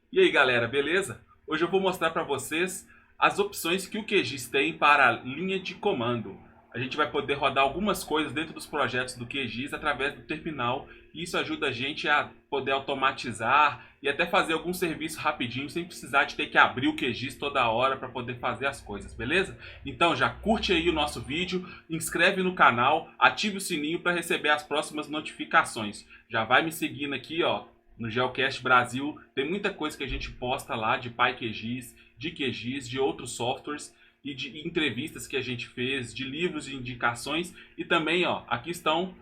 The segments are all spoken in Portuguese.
E aí galera, beleza? Hoje eu vou mostrar para vocês as opções que o QGIS tem para a linha de comando. A gente vai poder rodar algumas coisas dentro dos projetos do QGIS através do terminal e isso ajuda a gente a poder automatizar e até fazer algum serviço rapidinho sem precisar de ter que abrir o QGIS toda hora para poder fazer as coisas, beleza? Então já curte aí o nosso vídeo, inscreve no canal, ative o sininho para receber as próximas notificações. Já vai me seguindo aqui, ó, no Geocast Brasil. Tem muita coisa que a gente posta lá de PyQGIS, de QGIS, de outros softwares e de entrevistas que a gente fez, de livros de indicações e também, ó, aqui estão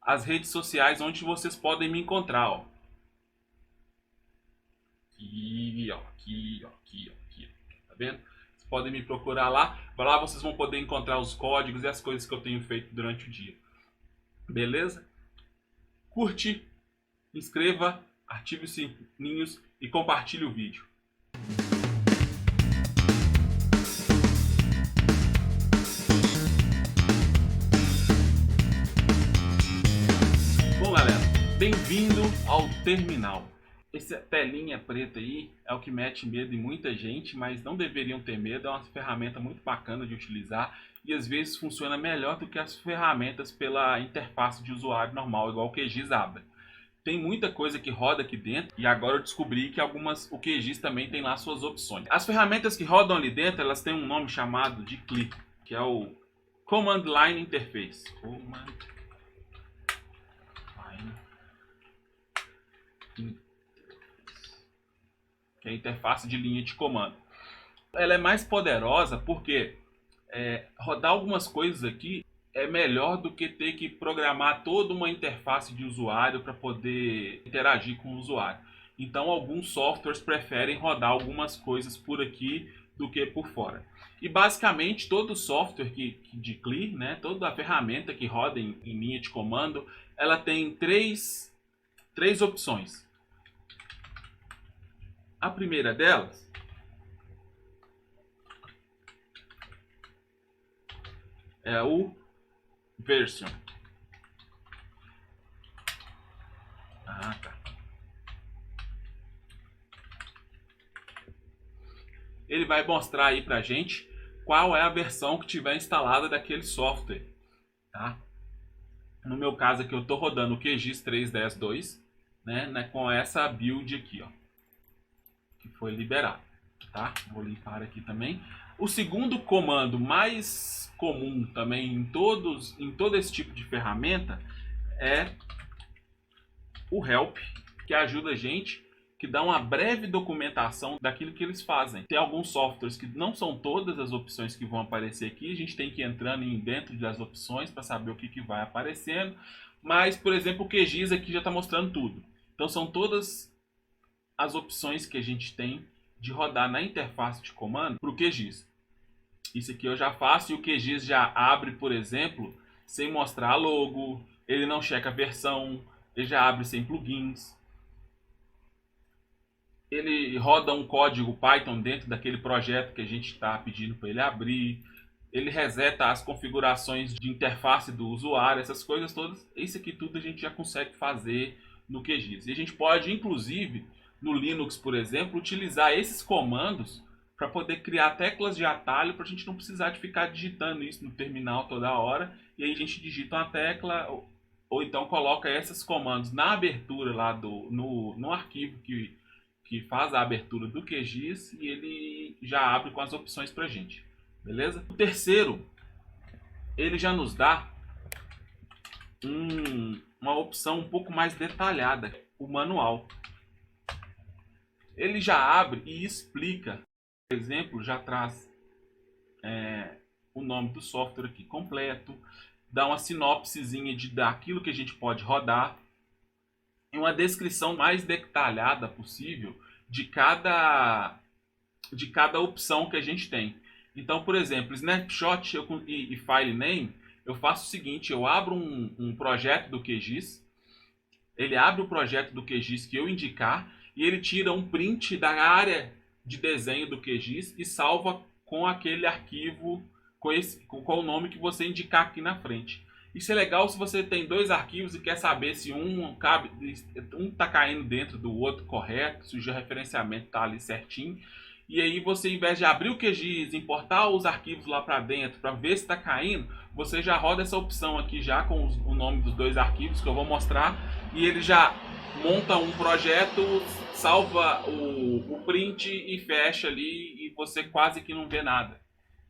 as redes sociais onde vocês podem me encontrar, ó. Aqui, ó, aqui, ó, aqui, ó, aqui, ó. Tá vendo? Vocês podem me procurar lá. Lá vocês vão poder encontrar os códigos e as coisas que eu tenho feito durante o dia. Beleza? Curte, inscreva, ative os sininhos e compartilhe o vídeo. Bom galera, bem-vindo ao terminal. Essa telinha preta aí é o que mete medo em muita gente, mas não deveriam ter medo, é uma ferramenta muito bacana de utilizar e às vezes funciona melhor do que as ferramentas pela interface de usuário normal, igual o QGIS abre. Tem muita coisa que roda aqui dentro e agora eu descobri que o QGIS também tem lá suas opções. As ferramentas que rodam ali dentro, elas têm um nome chamado de CLI, que é o Command Line Interface. Que é a interface de linha de comando. Ela é mais poderosa porque rodar algumas coisas aqui é melhor do que ter que programar toda uma interface de usuário para poder interagir com o usuário. Então, alguns softwares preferem rodar algumas coisas por aqui do que por fora. E basicamente todo software de CLI, né, toda a ferramenta que roda em linha de comando, ela tem três opções. A primeira delas é o Version. Tá. Ele vai mostrar aí pra gente qual é a versão que tiver instalada daquele software, tá? No meu caso aqui eu estou rodando o QGIS 3.10.2, né, com essa build aqui, ó, que foi liberado, tá? Vou limpar aqui também. O segundo comando mais comum também em todo esse tipo de ferramenta é o help, que ajuda a gente, que dá uma breve documentação daquilo que eles fazem. Tem alguns softwares que não são todas as opções que vão aparecer aqui, a gente tem que ir entrando dentro das opções para saber o que vai aparecendo, mas, por exemplo, o QGIS aqui já está mostrando tudo. Então são todas as opções que a gente tem de rodar na interface de comando para o QGIS. Isso aqui eu já faço e o QGIS já abre, por exemplo, sem mostrar a logo, ele não checa a versão, ele já abre sem plugins. Ele roda um código Python dentro daquele projeto que a gente está pedindo para ele abrir. Ele reseta as configurações de interface do usuário, essas coisas todas. Isso aqui tudo a gente já consegue fazer no QGIS. E a gente pode, inclusive, no Linux, por exemplo, utilizar esses comandos para poder criar teclas de atalho para a gente não precisar de ficar digitando isso no terminal toda hora. E aí a gente digita uma tecla ou então coloca esses comandos na abertura lá no arquivo que faz a abertura do QGIS e ele já abre com as opções para a gente, beleza? O terceiro, ele já nos dá uma opção um pouco mais detalhada, o manual. Ele já abre e explica, por exemplo, já traz o nome do software aqui completo, dá uma sinopsezinha daquilo que a gente pode rodar, e uma descrição mais detalhada possível de cada opção que a gente tem. Então, por exemplo, snapshot e file name, eu faço o seguinte, eu abro um projeto do QGIS, ele abre o projeto do QGIS que eu indicar e ele tira um print da área de desenho do QGIS e salva com aquele arquivo com o nome que você indicar aqui na frente. Isso é legal se você tem dois arquivos e quer saber se um está caindo dentro do outro correto, se o georreferenciamento está ali certinho. E aí você, em vez de abrir o QGIS, importar os arquivos lá para dentro para ver se está caindo, você já roda essa opção aqui já com o nome dos dois arquivos que eu vou mostrar, e ele já monta um projeto, salva o print e fecha ali, e você quase que não vê nada,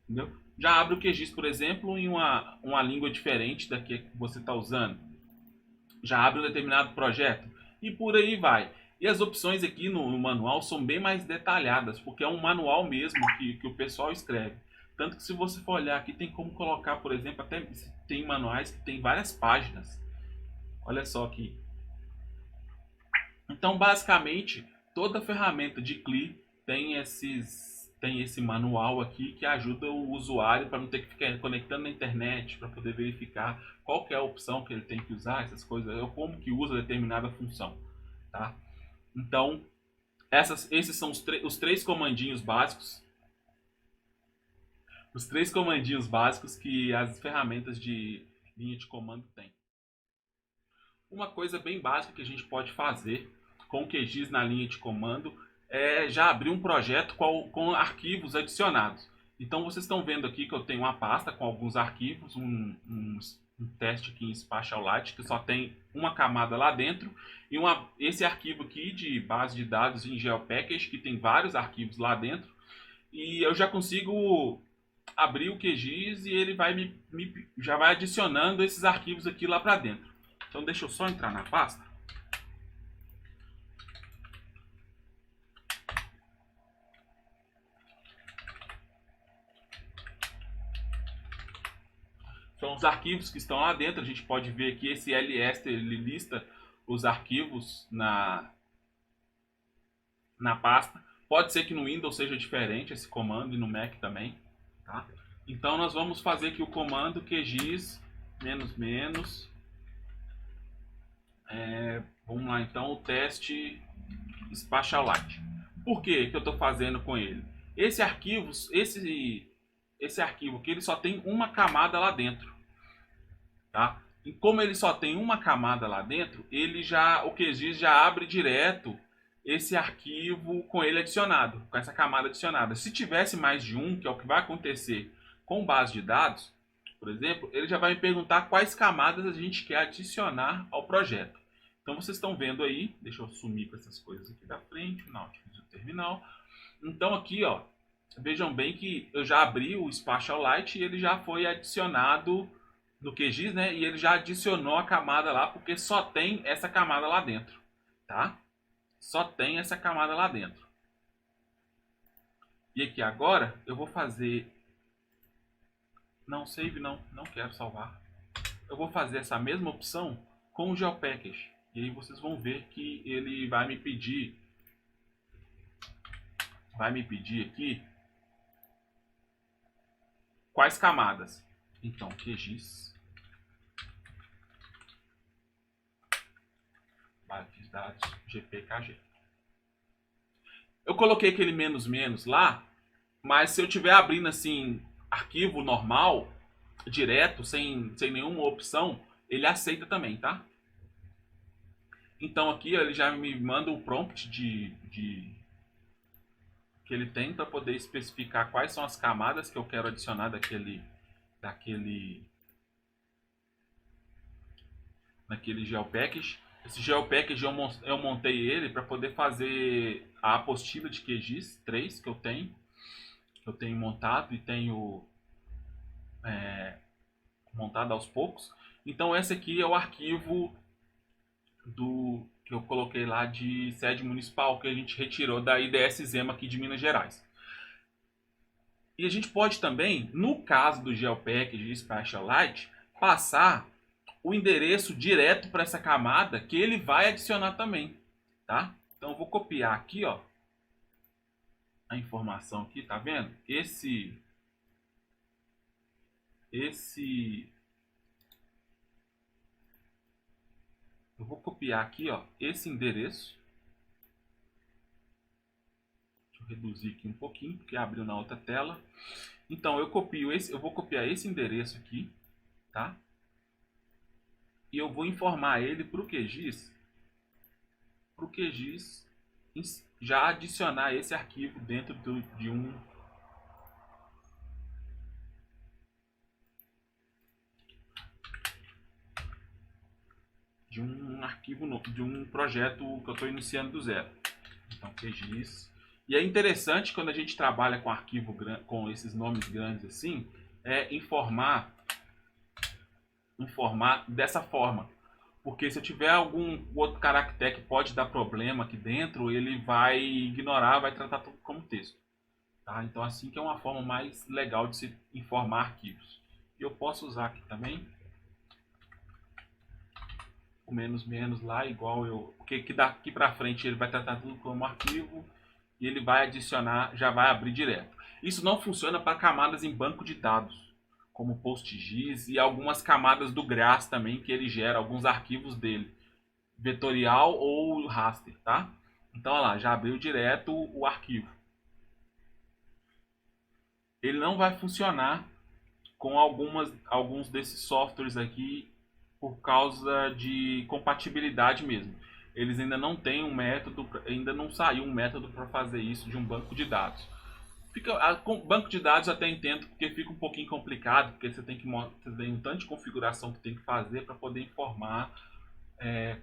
entendeu? Já abre o QGIS, por exemplo, em uma língua diferente da que você está usando. Já abre um determinado projeto e por aí vai. E as opções aqui no manual são bem mais detalhadas, porque é um manual mesmo que o pessoal escreve. Tanto que se você for olhar aqui, tem como colocar, por exemplo, até tem manuais que tem várias páginas. Olha só aqui. Então, basicamente, toda ferramenta de CLI tem esse manual aqui que ajuda o usuário para não ter que ficar conectando na internet para poder verificar qual que é a opção que ele tem que usar, essas coisas, ou como que usa determinada função, tá? Então, esses são os três comandinhos básicos. Os três comandinhos básicos que as ferramentas de linha de comando têm. Uma coisa bem básica que a gente pode fazer com o QGIS na linha de comando é já abrir um projeto com arquivos adicionados. Então vocês estão vendo aqui que eu tenho uma pasta com alguns arquivos, um teste aqui em Spatialite que só tem uma camada lá dentro, e esse arquivo aqui de base de dados em GeoPackage que tem vários arquivos lá dentro, e eu já consigo abrir o QGIS e ele vai já vai adicionando esses arquivos aqui lá para dentro. Então deixa eu só entrar na pasta. São os arquivos que estão lá dentro. A gente pode ver aqui esse ls, ele lista os arquivos na pasta. Pode ser que no Windows seja diferente esse comando e no Mac também, tá? Então nós vamos fazer aqui o comando QGIS --. Vamos lá então, o teste Spatialite. Por que eu estou fazendo com ele? Esse arquivo aqui, ele só tem uma camada lá dentro, tá? E como ele só tem uma camada lá dentro, o QGIS já abre direto esse arquivo com ele adicionado, com essa camada adicionada. Se tivesse mais de um, que é o que vai acontecer com base de dados, por exemplo, ele já vai me perguntar quais camadas a gente quer adicionar ao projeto. Então vocês estão vendo aí, deixa eu sumir com essas coisas aqui da frente, o Nautilus e o terminal. Então aqui, ó, vejam bem que eu já abri o Spatialite e ele já foi adicionado no QGIS, né? E ele já adicionou a camada lá, porque só tem essa camada lá dentro, tá? Só tem essa camada lá dentro. E aqui agora eu vou fazer... Não, save não quero salvar. Eu vou fazer essa mesma opção com o GeoPackage. E aí vocês vão ver que ele vai me pedir aqui quais camadas. Então, QGIS, base de dados, GPKG. Eu coloquei aquele menos lá, mas se eu estiver abrindo assim, arquivo normal, direto, sem nenhuma opção, ele aceita também, tá? Então aqui ele já me manda o prompt que ele tem para poder especificar quais são as camadas que eu quero adicionar naquele GeoPackage. Esse GeoPackage eu montei ele para poder fazer a apostila de QGIS 3 que eu tenho montado e tenho montado aos poucos. Então esse aqui é o arquivo que eu coloquei lá de sede municipal, que a gente retirou da IDS Zema aqui de Minas Gerais. E a gente pode também, no caso do GeoPackage e Spatialite, passar o endereço direto para essa camada que ele vai adicionar também, tá? Então eu vou copiar aqui, ó, a informação aqui, tá vendo? Eu vou copiar aqui, ó, esse endereço. Deixa eu reduzir aqui um pouquinho, porque abriu na outra tela. Então eu vou copiar esse endereço aqui, tá? e eu vou informar ele para o QGIS, já adicionar esse arquivo dentro de um arquivo novo, de um projeto que eu estou iniciando do zero. Então, QGIS. E é interessante quando a gente trabalha com arquivo com esses nomes grandes assim, informar dessa forma. Porque se eu tiver algum outro caractere que pode dar problema aqui dentro, ele vai ignorar, vai tratar tudo como texto. Tá? Então assim que é uma forma mais legal de se informar arquivos. E eu posso usar aqui também o menos lá, igual porque que daqui para frente ele vai tratar tudo como arquivo e ele vai adicionar, já vai abrir direto. Isso não funciona para camadas em banco de dados, como PostGIS e algumas camadas do GRAS também, que ele gera alguns arquivos dele, vetorial ou raster, tá? Então, olha lá, já abriu direto o arquivo. Ele não vai funcionar com alguns desses softwares aqui por causa de compatibilidade mesmo. Eles ainda não têm um método, ainda não saiu um método para fazer isso de um banco de dados. Com banco de dados eu até entendo, porque fica um pouquinho complicado, porque você tem um tanto de configuração que tem que fazer para poder informar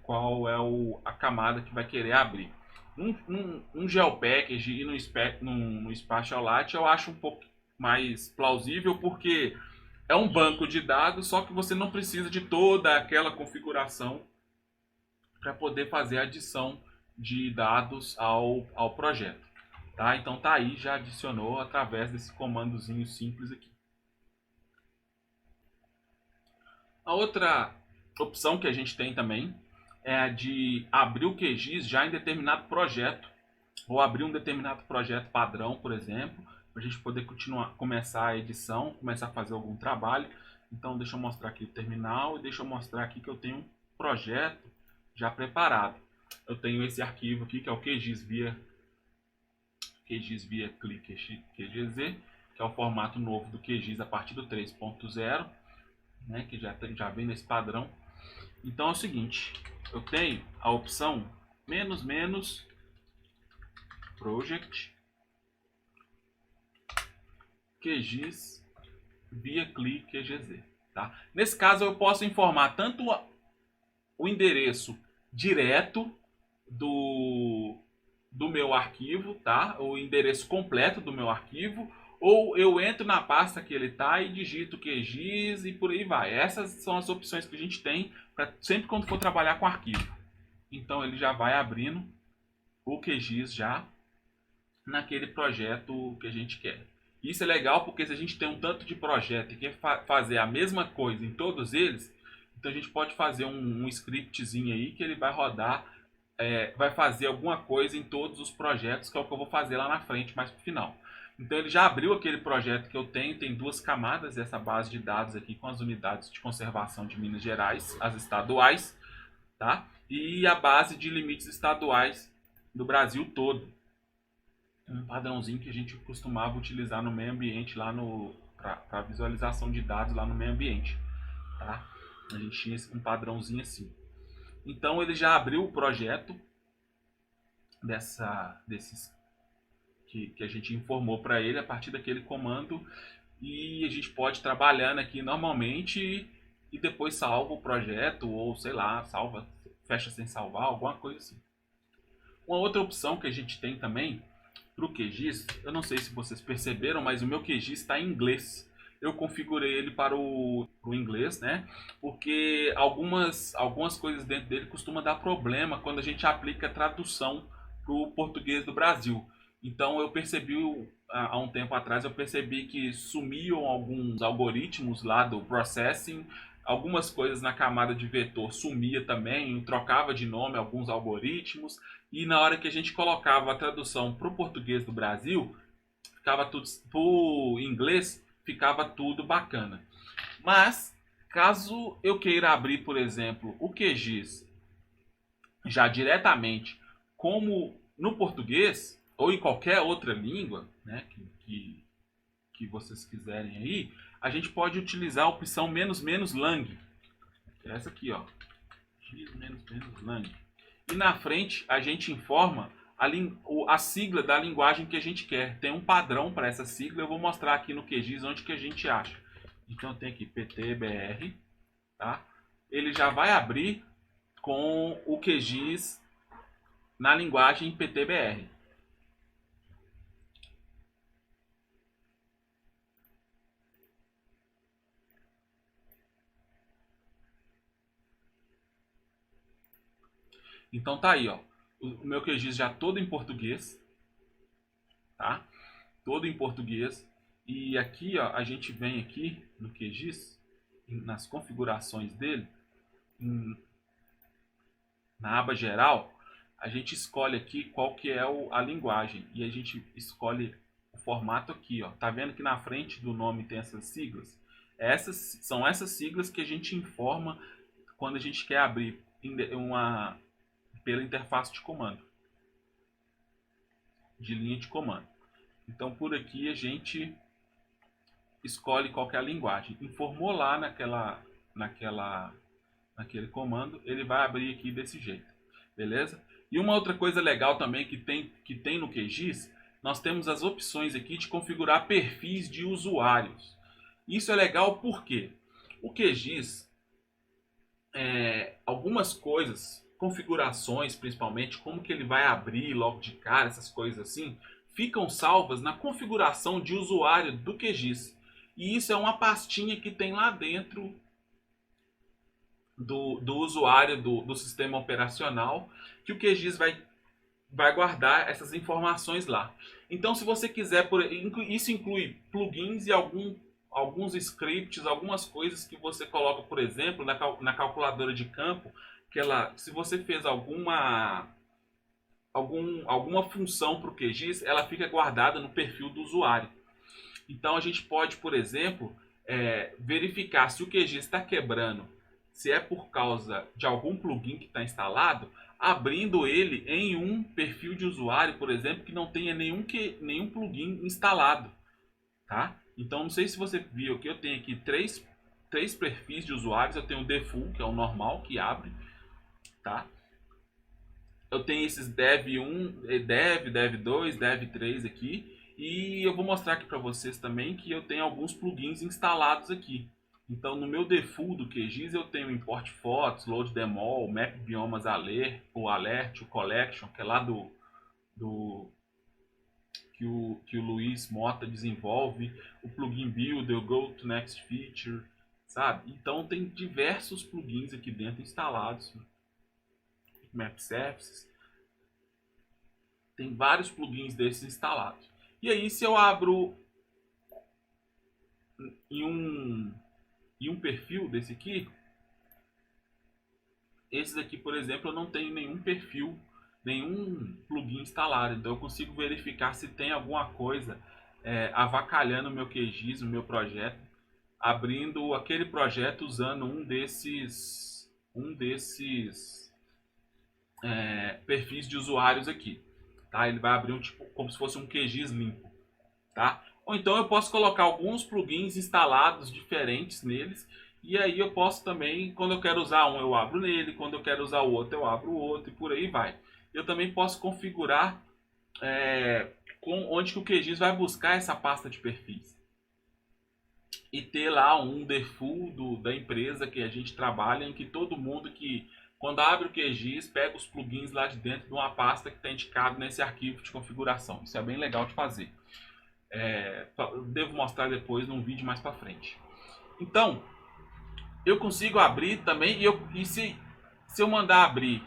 qual é a camada que vai querer abrir. Um GeoPackage e no Spatialit eu acho um pouco mais plausível, porque é um banco de dados, só que você não precisa de toda aquela configuração para poder fazer a adição de dados ao projeto. Tá? Então tá aí, já adicionou através desse comandozinho simples aqui. A outra opção que a gente tem também é a de abrir o QGIS já em determinado projeto, ou abrir um determinado projeto padrão, por exemplo, para a gente poder começar a edição, começar a fazer algum trabalho. Então deixa eu mostrar aqui o terminal e deixa eu mostrar aqui que eu tenho um projeto já preparado. Eu tenho esse arquivo aqui que é o QGIS via click.qgz, que é o formato novo do QGIS a partir do 3.0, né, que já vem nesse padrão. Então é o seguinte, eu tenho a opção menos project QGIS via click.qgz. Tá? Nesse caso eu posso informar tanto o endereço direto do meu arquivo, tá? O endereço completo do meu arquivo, ou eu entro na pasta que ele está e digito QGIS e por aí vai. Essas são as opções que a gente tem para sempre quando for trabalhar com arquivo. Então ele já vai abrindo o QGIS já naquele projeto que a gente quer. Isso é legal porque se a gente tem um tanto de projeto e quer fazer a mesma coisa em todos eles, então a gente pode fazer um scriptzinho aí que ele vai rodar, vai fazer alguma coisa em todos os projetos, que é o que eu vou fazer lá na frente, mais pro final. Então ele já abriu aquele projeto que eu tenho, tem duas camadas, essa base de dados aqui com as unidades de conservação de Minas Gerais, as estaduais, tá? E a base de limites estaduais do Brasil todo. Um padrãozinho que a gente costumava utilizar no meio ambiente lá para visualização de dados lá no meio ambiente, tá? A gente tinha um padrãozinho assim. Então ele já abriu o projeto desses que a gente informou para ele a partir daquele comando, e a gente pode ir trabalhando aqui normalmente e depois salva o projeto, ou sei lá, salva, fecha sem salvar, alguma coisa assim. Uma outra opção que a gente tem também para o QGIS, eu não sei se vocês perceberam, mas o meu QGIS está em inglês. Eu configurei ele para o inglês, né? Porque algumas coisas dentro dele costumam dar problema quando a gente aplica tradução para o português do Brasil. Então eu percebi, há um tempo atrás, eu percebi que sumiam alguns algoritmos lá do processing, algumas coisas na camada de vetor sumia também, trocava de nome alguns algoritmos, e na hora que a gente colocava a tradução para o português do Brasil, ficava tudo, para o inglês, ficava tudo bacana. Mas, caso eu queira abrir, por exemplo, o QGIS já diretamente como no português, ou em qualquer outra língua, né, que vocês quiserem aí, a gente pode utilizar a opção --lang, que é essa aqui, ó, -lang. E na frente a gente informa a sigla da linguagem que a gente quer. Tem um padrão para essa sigla, eu vou mostrar aqui no QGIS onde que a gente acha. Então tem aqui PTBR, tá? Ele já vai abrir com o QGIS na linguagem PTBR. Então tá aí, ó, o meu QGIS já todo em português, tá? Todo em português. E aqui, ó, a gente vem aqui no QGIS, nas configurações dele, na aba geral, a gente escolhe aqui qual que é a linguagem e a gente escolhe o formato aqui, ó. Tá vendo que na frente do nome tem essas siglas? São essas siglas que a gente informa quando a gente quer abrir pela interface de comando, de linha de comando. Então por aqui a gente escolhe qual que é a linguagem. Informou lá naquele comando, ele vai abrir aqui desse jeito, beleza? E uma outra coisa legal também que tem no QGIS, nós temos as opções aqui de configurar perfis de usuários. Isso é legal porque o QGIS, algumas coisas, configurações principalmente, como que ele vai abrir logo de cara, essas coisas assim, ficam salvas na configuração de usuário do QGIS. E isso é uma pastinha que tem lá dentro do usuário do sistema operacional, que o QGIS vai guardar essas informações lá. Então, se você quiser, isso inclui plugins e alguns scripts, algumas coisas que você coloca, por exemplo, na calculadora de campo, se você fez alguma função para o QGIS, ela fica guardada no perfil do usuário. Então, a gente pode, por exemplo, verificar se o QGIS está quebrando, se é por causa de algum plugin que está instalado, abrindo ele em um perfil de usuário, por exemplo, que não tenha nenhum plugin instalado, tá? Então, não sei se você viu que eu tenho aqui três perfis de usuários. Eu tenho o default, que é o normal, que abre, tá? Eu tenho esses dev1, dev2, dev3 aqui. E eu vou mostrar aqui para vocês também que eu tenho alguns plugins instalados aqui. Então, no meu default do QGIS, eu tenho import fotos, load demol, map biomas alert, o collection, que é lá que o Luiz Mota desenvolve, o plugin builder, o go to next feature, sabe? Então, tem diversos plugins aqui dentro instalados. Map services. Tem vários plugins desses instalados. E aí, se eu abro em um perfil desse aqui, esses aqui, por exemplo, eu não tenho nenhum perfil, nenhum plugin instalado. Então eu consigo verificar se tem alguma coisa avacalhando o meu QGIS, o meu projeto, abrindo aquele projeto usando um desses perfis de usuários aqui. Tá? Ele vai abrir como se fosse um QGIS limpo. Tá? Ou então eu posso colocar alguns plugins instalados diferentes neles. E aí eu posso também, quando eu quero usar um, eu abro nele. Quando eu quero usar o outro, eu abro o outro. E por aí vai. Eu também posso configurar onde que o QGIS vai buscar essa pasta de perfis. E ter lá um default da empresa que a gente trabalha, em que todo mundo que, quando abre o QGIS, pega os plugins lá de dentro de uma pasta que está indicado nesse arquivo de configuração. Isso é bem legal de fazer. Devo mostrar depois num vídeo mais para frente. Então, eu consigo abrir também, e se eu mandar abrir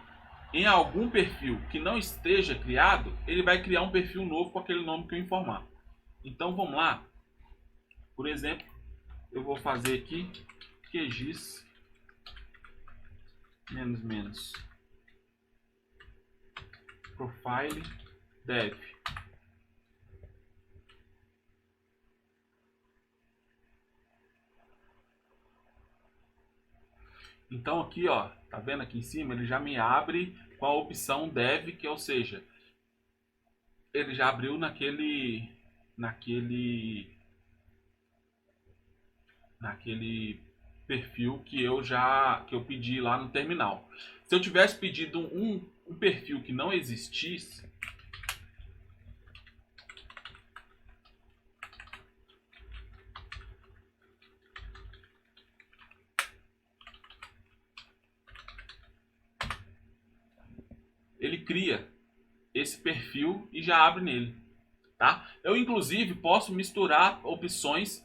em algum perfil que não esteja criado, ele vai criar um perfil novo com aquele nome que eu informar. Então vamos lá. Por exemplo, eu vou fazer aqui QGIS profile dev. Então aqui, ó, tá vendo aqui em cima, ele já me abre com a opção dev, que ou seja, ele já abriu naquele perfil que eu pedi lá no terminal. Se eu tivesse pedido um perfil que não existisse, ele cria esse perfil e já abre nele, tá? Eu inclusive posso misturar opções,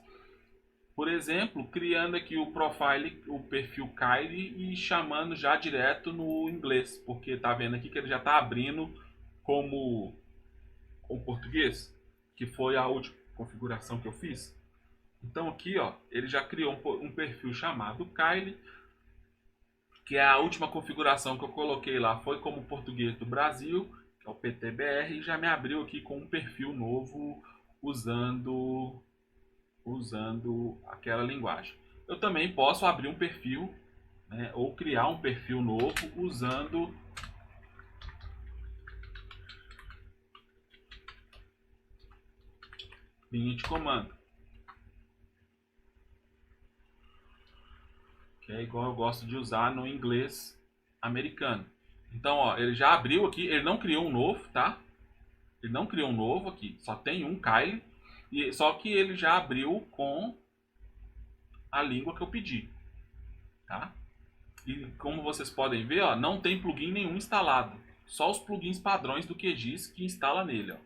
por exemplo, criando aqui o profile, o perfil Kylie e chamando já direto no inglês, porque tá vendo aqui que ele já tá abrindo como português, que foi a última configuração que eu fiz. Então aqui, ó, ele já criou um perfil chamado Kylie, que é a última configuração que eu coloquei lá, foi como português do Brasil, que é o PTBR, e já me abriu aqui com um perfil novo usando aquela linguagem. Eu também posso abrir um perfil, né, ou criar um perfil novo usando linha de comando, que é igual eu gosto de usar no inglês americano. Então, ó, ele já abriu aqui, ele não criou um novo, tá? Ele não criou um novo aqui, só tem um Kyle, e só que ele já abriu com a língua que eu pedi, tá? E como vocês podem ver, ó, não tem plugin nenhum instalado, só os plugins padrões do QGIS que instala nele, ó.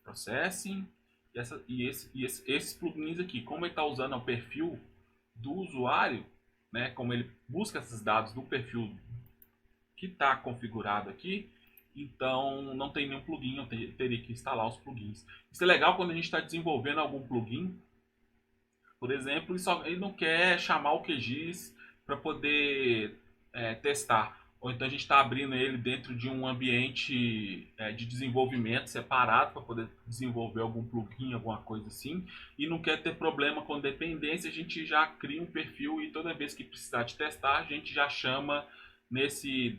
Processing esses plugins aqui, como ele está usando o perfil do usuário, né, como ele busca esses dados do perfil que está configurado aqui, então não tem nenhum plugin, eu teria que instalar os plugins. Isso é legal quando a gente está desenvolvendo algum plugin, por exemplo, ele não quer chamar o QGIS para poder testar. Ou então a gente está abrindo ele dentro de um ambiente de desenvolvimento separado para poder desenvolver algum plugin, alguma coisa assim. E não quer ter problema com dependência, a gente já cria um perfil e toda vez que precisar de testar, a gente já chama nesse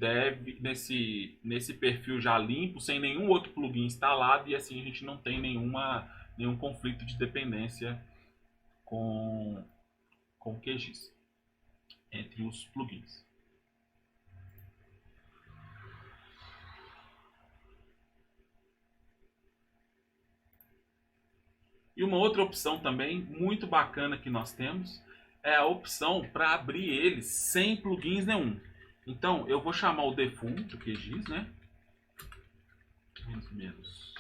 perfil já limpo, sem nenhum outro plugin instalado, e assim a gente não tem nenhum conflito de dependência com o QGIS entre os plugins. E uma outra opção também muito bacana que nós temos é a opção para abrir eles sem plugins nenhum. Então eu vou chamar o default do QGIS, né? Menos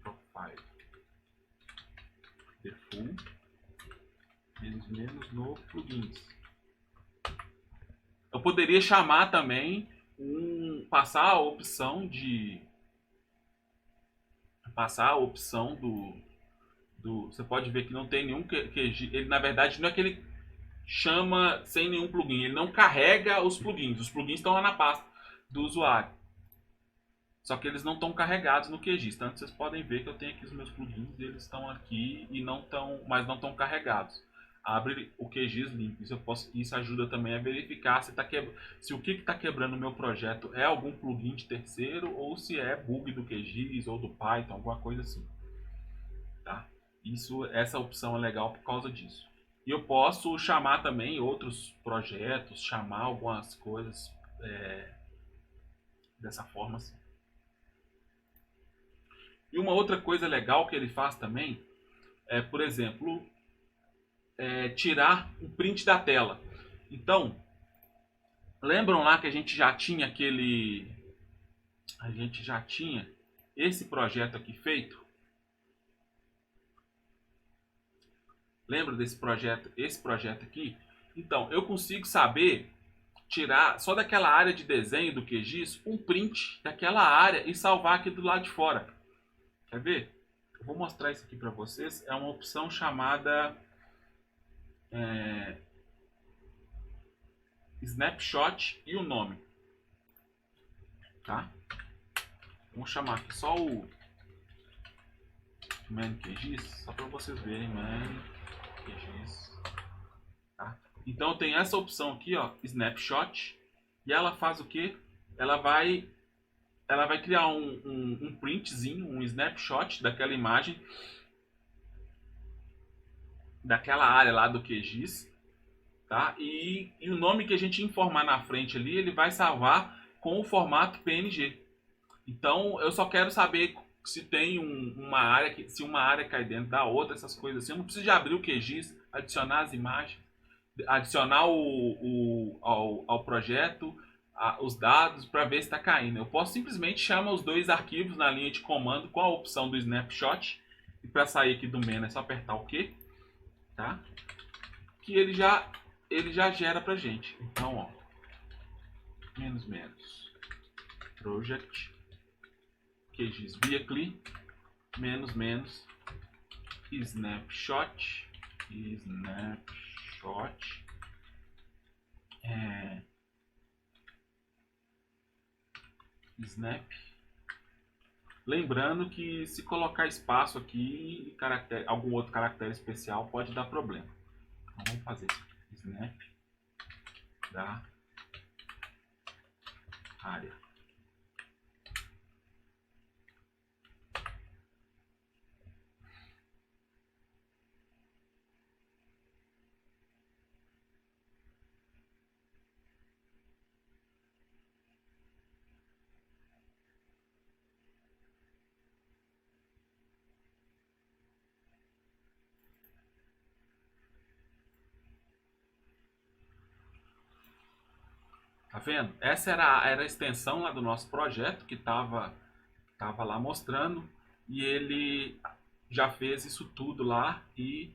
profile default menos no plugins. Eu poderia chamar também passar a opção do você pode ver que não tem nenhum QGIS. Ele na verdade não é que ele chama sem nenhum plugin, ele não carrega os plugins estão lá na pasta do usuário, só que eles não estão carregados no QGIS. Tanto vocês podem ver que eu tenho aqui os meus plugins, eles estão aqui e mas não estão carregados. Abre o QGIS limpo. Isso ajuda também a verificar se o que está quebrando o meu projeto é algum plugin de terceiro ou se é bug do QGIS ou do Python, alguma coisa assim. Tá? Essa opção é legal por causa disso. E eu posso chamar também outros projetos, chamar algumas coisas dessa forma assim. E uma outra coisa legal que ele faz também é, por exemplo, tirar um print da tela. Então, lembram lá que a gente já tinha esse projeto aqui feito? Lembra desse projeto, esse projeto aqui? Então, eu consigo tirar só daquela área de desenho do QGIS um print daquela área e salvar aqui do lado de fora. Quer ver? Eu vou mostrar isso aqui para vocês. É uma opção chamada Snapshot e o nome. Tá? Vamos chamar aqui só o Man QGIS, só para vocês verem, Man QGIS. Tá? Então tem essa opção aqui, ó, Snapshot, e ela faz o que? Ela vai criar um printzinho, um snapshot daquela imagem daquela área lá do QGIS, tá? E o nome que a gente informar na frente ali, ele vai salvar com o formato PNG. Então, eu só quero saber se tem uma área, se uma área cai dentro da outra, essas coisas assim. Eu não preciso de abrir o QGIS, adicionar as imagens, adicionar ao projeto os dados para ver se está caindo. Eu posso simplesmente chamar os dois arquivos na linha de comando com a opção do snapshot. E para sair aqui do menu é só apertar o Q, tá? Que ele já gera pra gente. Então, ó, menos project QGIS Vehicle menos snapshot snap. Lembrando que se colocar espaço aqui e algum outro caractere especial pode dar problema. Então vamos fazer isso aqui. Snap da área. Tá vendo? Essa era a extensão lá do nosso projeto que estava lá mostrando, e ele já fez isso tudo lá e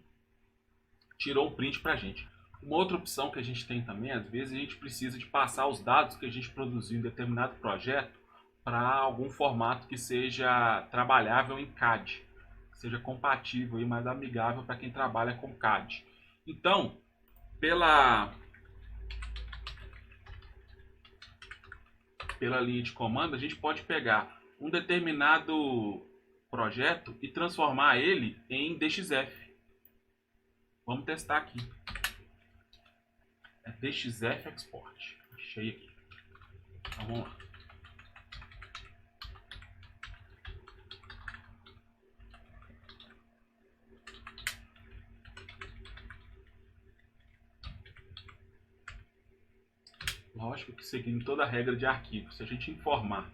tirou um print pra gente. Uma outra opção que a gente tem também, às vezes a gente precisa de passar os dados que a gente produziu em determinado projeto para algum formato que seja trabalhável em CAD, que seja compatível e mais amigável para quem trabalha com CAD. Então, pela linha de comando, a gente pode pegar um determinado projeto e transformar ele em DXF. Vamos testar aqui. É DXF Export. Achei aqui. Então vamos lá. Lógico que seguindo toda a regra de arquivo. Se a gente informar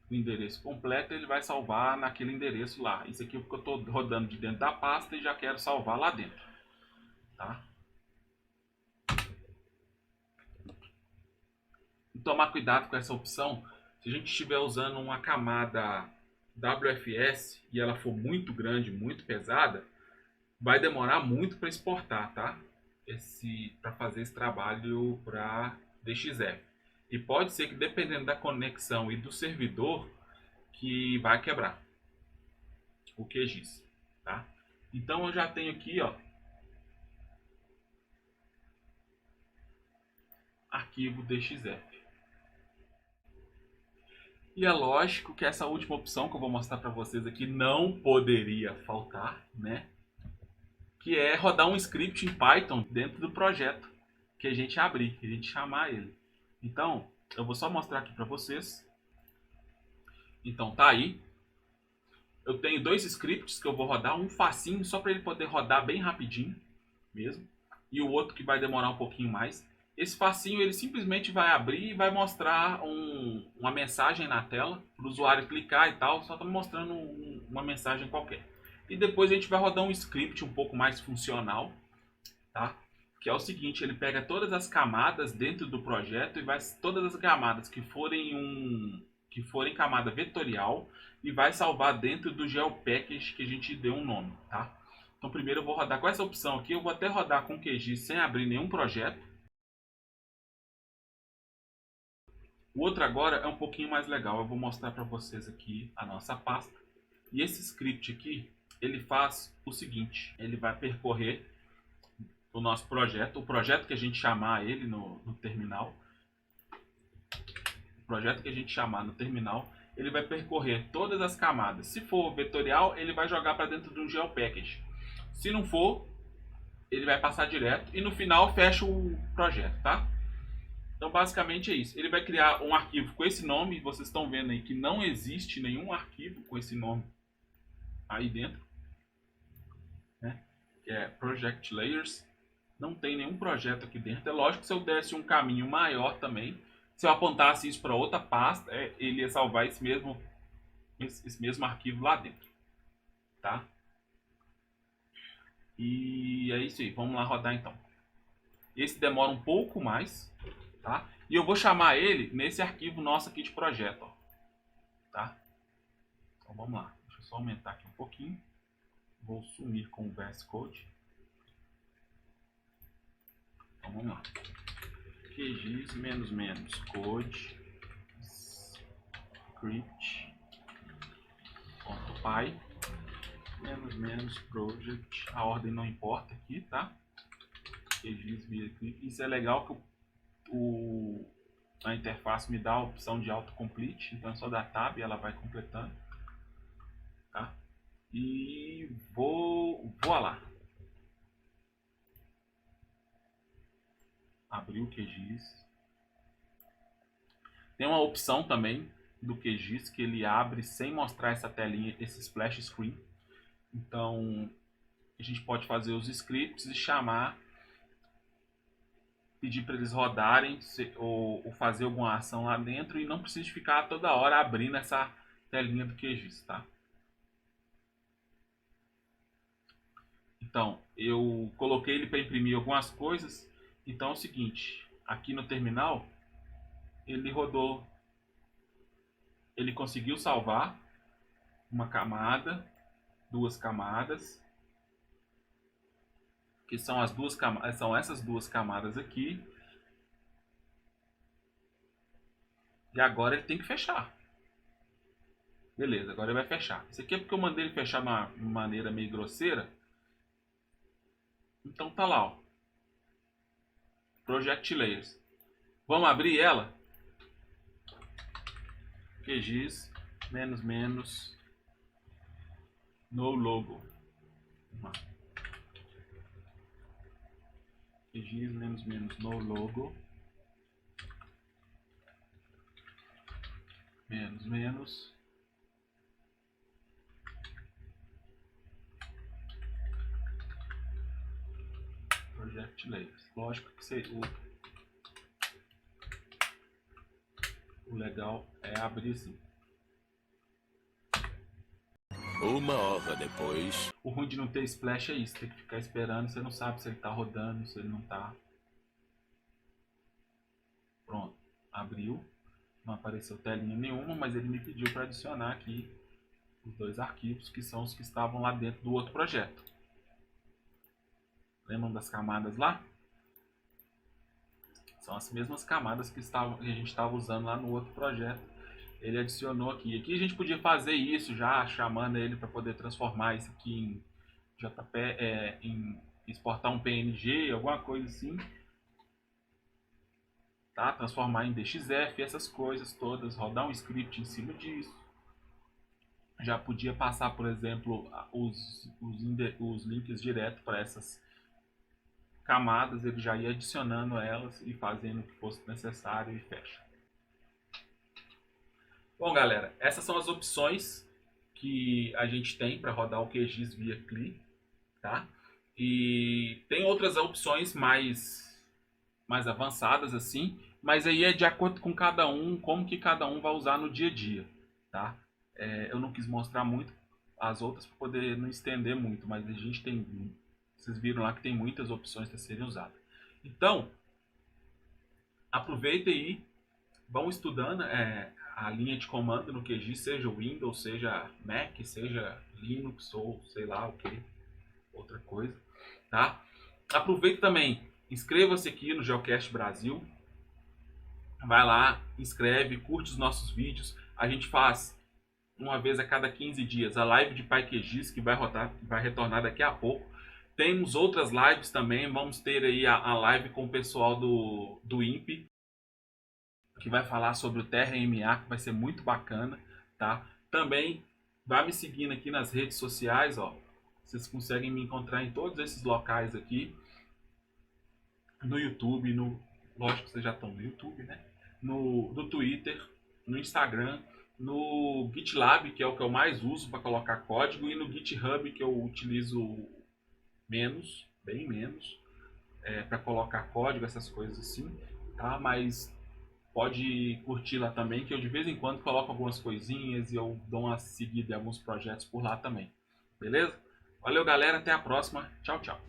o endereço completo, ele vai salvar naquele endereço lá. Isso aqui é porque eu estou rodando de dentro da pasta e já quero salvar lá dentro. Tá? E tomar cuidado com essa opção. Se a gente estiver usando uma camada WFS e ela for muito grande, muito pesada, vai demorar muito para exportar, tá? Para fazer esse trabalho para DXF. E pode ser que, dependendo da conexão e do servidor, que vai quebrar o QGIS, tá? Então eu já tenho aqui, ó, arquivo DXF. E é lógico que essa última opção que eu vou mostrar para vocês aqui não poderia faltar, né? Que é rodar um script em Python dentro do projeto que a gente abrir, que a gente chamar ele. Então, eu vou só mostrar aqui para vocês. Então, tá aí. Eu tenho dois scripts que eu vou rodar, um facinho, só para ele poder rodar bem rapidinho mesmo, e o outro que vai demorar um pouquinho mais. Esse facinho, ele simplesmente vai abrir e vai mostrar uma mensagem na tela para o usuário clicar e tal, só está mostrando uma mensagem qualquer. E depois a gente vai rodar um script um pouco mais funcional, tá? Que é o seguinte, ele pega todas as camadas dentro do projeto e vai todas as camadas que forem camada vetorial e vai salvar dentro do GeoPackage que a gente deu um nome, tá? Então primeiro eu vou rodar com essa opção aqui, eu vou até rodar com o QGIS sem abrir nenhum projeto. O outro agora é um pouquinho mais legal, eu vou mostrar para vocês aqui a nossa pasta. E esse script aqui, ele faz o seguinte, ele vai percorrer o nosso projeto, o projeto que a gente chamar ele no terminal. O projeto que a gente chamar no terminal, ele vai percorrer todas as camadas. Se for vetorial, ele vai jogar para dentro de um GeoPackage. Se não for, ele vai passar direto e no final fecha o projeto, tá? Então basicamente é isso. Ele vai criar um arquivo com esse nome. Vocês estão vendo aí que não existe nenhum arquivo com esse nome aí dentro, né? que é Project Layers. Não tem nenhum projeto aqui dentro. É lógico que se eu desse um caminho maior também, se eu apontasse isso para outra pasta, ele ia salvar esse mesmo arquivo lá dentro, tá? E é isso aí, vamos lá rodar então. Esse demora um pouco mais, tá? E eu vou chamar ele nesse arquivo nosso aqui de projeto, ó, tá? Então vamos lá, deixa eu só aumentar aqui um pouquinho. Vou sumir com o VS Code. Então vamos lá. QGIS --code script.py -project. A ordem não importa aqui, tá? QGIS via click. Isso é legal que a interface me dá a opção de autocomplete, então é só dar tab e ela vai completando, tá? E vou lá. Abrir o QGIS. Tem uma opção também do QGIS que ele abre sem mostrar essa telinha, esse splash screen. Então a gente pode fazer os scripts e chamar, pedir para eles rodarem ou fazer alguma ação lá dentro e não precisa ficar toda hora abrindo essa telinha do QGIS, tá? Então eu coloquei ele para imprimir algumas coisas. Então é o seguinte, aqui no terminal ele rodou, ele conseguiu salvar uma camada, duas camadas, que são as duas camadas, são essas duas camadas aqui. E agora ele tem que fechar. Beleza, agora ele vai fechar. Isso aqui é porque eu mandei ele fechar de uma maneira meio grosseira. Então tá lá, ó. Project Layers. Vamos abrir ela? QGIS --, no logo. QGIS --, no logo. --. Project Layers. Lógico que o legal é abrir assim. Uma hora depois. O ruim de não ter splash é isso, tem que ficar esperando, você não sabe se ele tá rodando, se ele não tá. Pronto, abriu, não apareceu telinha nenhuma, mas ele me pediu para adicionar aqui os dois arquivos que são os que estavam lá dentro do outro projeto. Lembram das camadas lá? São as mesmas camadas que a gente estava usando lá no outro projeto. Ele adicionou aqui. Aqui a gente podia fazer isso já, chamando ele para poder transformar isso aqui em JP, em exportar um PNG, alguma coisa assim. Tá? Transformar em DXF, essas coisas todas, rodar um script em cima disso. Já podia passar, por exemplo, os links direto para essas camadas, ele já ia adicionando elas e fazendo o que fosse necessário e fecha. Bom, galera, essas são as opções que a gente tem para rodar o QGIS via CLI, tá? E tem outras opções mais avançadas assim, mas aí é de acordo com cada um, como que cada um vai usar no dia a dia, tá? Eu não quis mostrar muito as outras para poder não estender muito, mas a gente tem, vocês viram lá que tem muitas opções para serem usadas. Então, aproveita aí, vão estudando a linha de comando no QGIS, seja Windows, seja Mac, seja Linux ou sei lá o que, outra coisa, tá? Aproveita também, inscreva-se aqui no Geocast Brasil, vai lá, inscreve, curte os nossos vídeos. A gente faz uma vez a cada 15 dias a live de PyQGIS, que vai retornar daqui a pouco. Temos outras lives também, vamos ter aí a live com o pessoal do INPE, que vai falar sobre o TerraMA, que vai ser muito bacana, tá? Também vai me seguindo aqui nas redes sociais, ó. Vocês conseguem me encontrar em todos esses locais aqui. No YouTube, lógico que vocês já estão no YouTube, né? No Twitter, no Instagram, no GitLab, que é o que eu mais uso para colocar código, e no GitHub, que eu utilizo menos, bem menos, para colocar código, essas coisas assim, tá? Mas pode curtir lá também, que eu de vez em quando coloco algumas coisinhas e eu dou uma seguida em alguns projetos por lá também. Beleza? Valeu, galera. Até a próxima. Tchau, tchau.